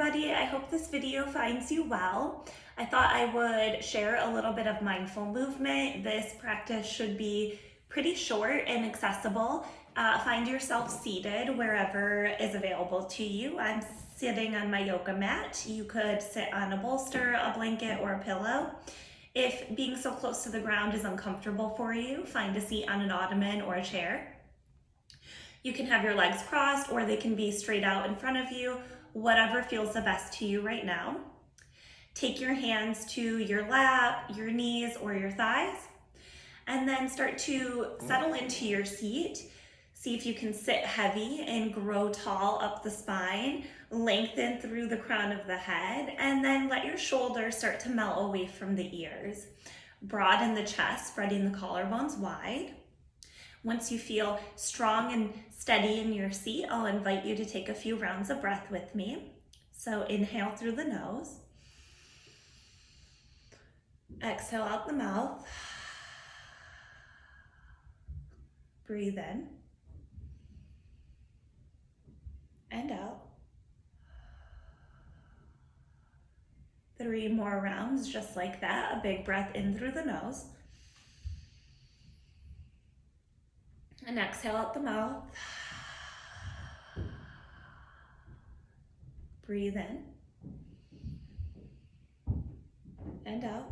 everybody. I hope this video finds you well. I thought I would share a little bit of mindful movement. This practice should be pretty short and accessible. Find yourself seated wherever is available to you. I'm sitting on my yoga mat. You could sit on a bolster, a blanket, or a pillow. If being so close to the ground is uncomfortable for you, find a seat on an ottoman or a chair. You can have your legs crossed or they can be straight out in front of you, whatever feels the best to you right now. Take your hands to your lap, your knees, or your thighs, and then start to settle into your seat. See if you can sit heavy and grow tall up the spine, lengthen through the crown of the head, and then let your shoulders start to melt away from the ears. Broaden the chest, spreading the collarbones wide. Once you feel strong and steady in your seat, I'll invite you to take a few rounds of breath with me. So inhale through the nose. Exhale out the mouth. Breathe in. And out. 3 more rounds just like that. A big breath in through the nose. And exhale out the mouth. Breathe in. And out.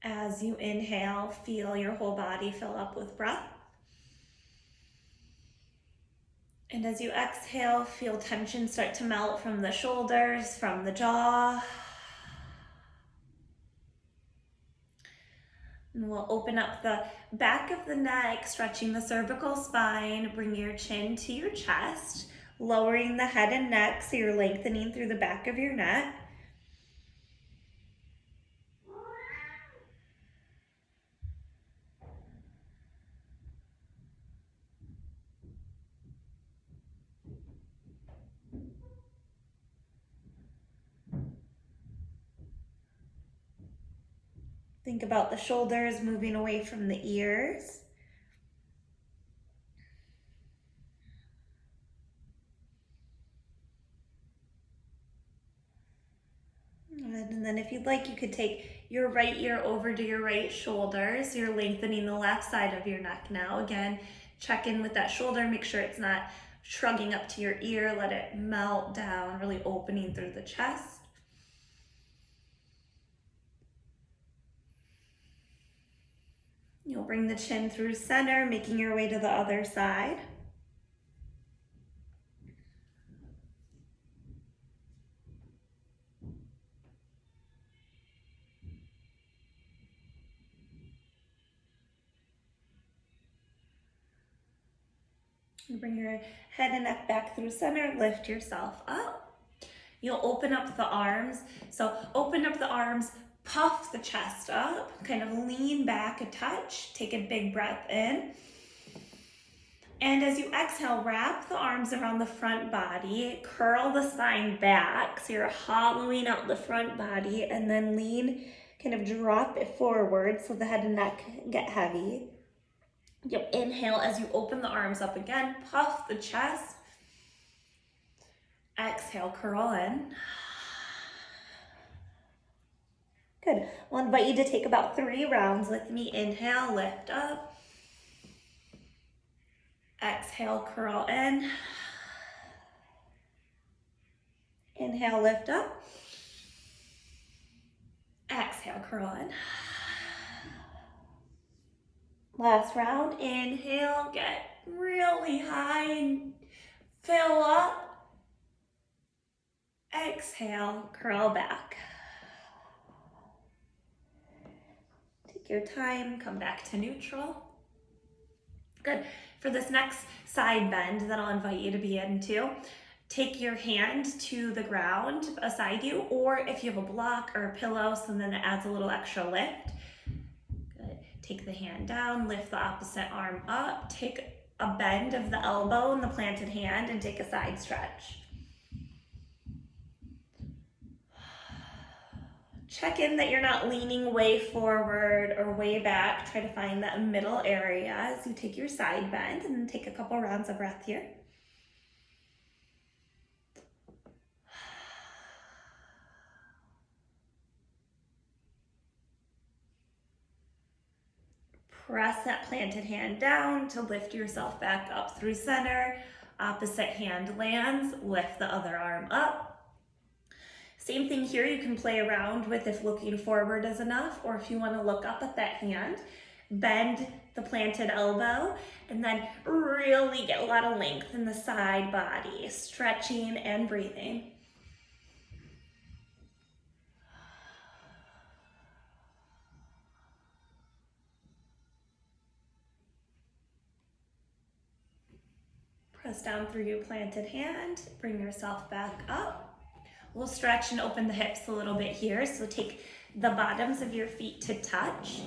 As you inhale, feel your whole body fill up with breath. And as you exhale, feel tension start to melt from the shoulders, from the jaw. And we'll open up the back of the neck, stretching the cervical spine. Bring your chin to your chest, lowering the head and neck so you're lengthening through the back of your neck. Think about the shoulders moving away from the ears. And then if you'd like, you could take your right ear over to your right shoulder. So you're lengthening the left side of your neck now. Again, check in with that shoulder. Make sure it's not shrugging up to your ear. Let it melt down, really opening through the chest. You'll bring the chin through center, making your way to the other side. You bring your head and neck back through center, lift yourself up. You'll open up the arms. So open up the arms, puff the chest up, kind of lean back a touch, take a big breath in. And as you exhale, wrap the arms around the front body, curl the spine back, so you're hollowing out the front body, and then lean, kind of drop it forward so the head and neck get heavy. You'll inhale as you open the arms up again, puff the chest. Exhale, curl in. Good. I'll invite you to take about 3 rounds with me. Inhale, lift up. Exhale, curl in. Inhale, lift up. Exhale, curl in. Last round. Inhale, get really high and fill up. Exhale, curl back. Your time, come back to neutral. Good. For this next side bend that I'll invite you to be into, take your hand to the ground beside you, or if you have a block or a pillow, so then it adds a little extra lift. Good. Take the hand down, lift the opposite arm up, take a bend of the elbow and the planted hand, and take a side stretch. Check in that you're not leaning way forward or way back. Try to find that middle area as you take your side bend, and then take a couple rounds of breath here. Press that planted hand down to lift yourself back up through center. Opposite hand lands, lift the other arm up. Same thing here, you can play around with if looking forward is enough, or if you want to look up at that hand, bend the planted elbow, and then really get a lot of length in the side body, stretching and breathing. Press down through your planted hand, bring yourself back up. We'll stretch and open the hips a little bit here. So take the bottoms of your feet to touch.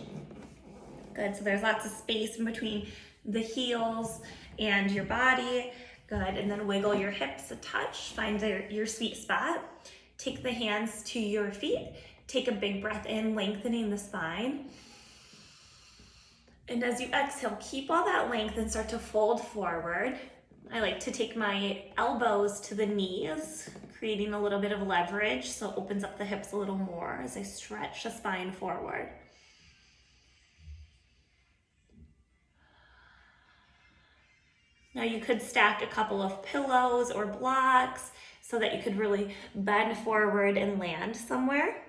Good, so there's lots of space in between the heels and your body. Good, and then wiggle your hips a touch, find your sweet spot. Take the hands to your feet. Take a big breath in, lengthening the spine. And as you exhale, keep all that length and start to fold forward. I like to take my elbows to the knees, creating a little bit of leverage, so it opens up the hips a little more as I stretch the spine forward. Now you could stack a couple of pillows or blocks so that you could really bend forward and land somewhere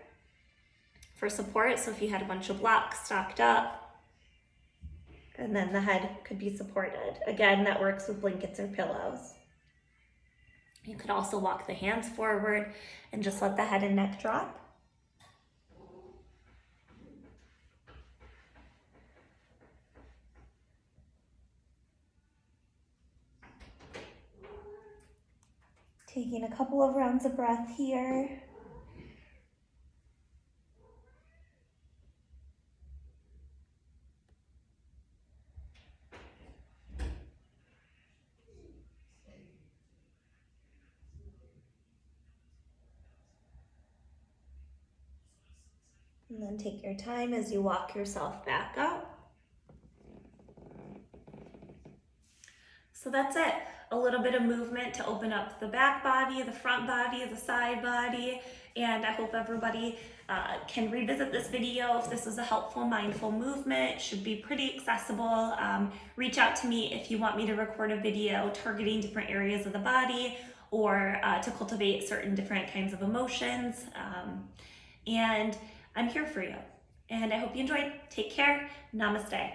for support. So if you had a bunch of blocks stacked up, and then the head could be supported. Again, that works with blankets or pillows. You could also walk the hands forward and just let the head and neck drop. Taking a couple of rounds of breath here. And then take your time as you walk yourself back up. So that's it. A little bit of movement to open up the back body, the front body, the side body. And I hope everybody can revisit this video if this was a helpful mindful movement. It should be pretty accessible. Reach out to me if you want me to record a video targeting different areas of the body or to cultivate certain different kinds of emotions. And I'm here for you. And I hope you enjoyed. Take care. Namaste.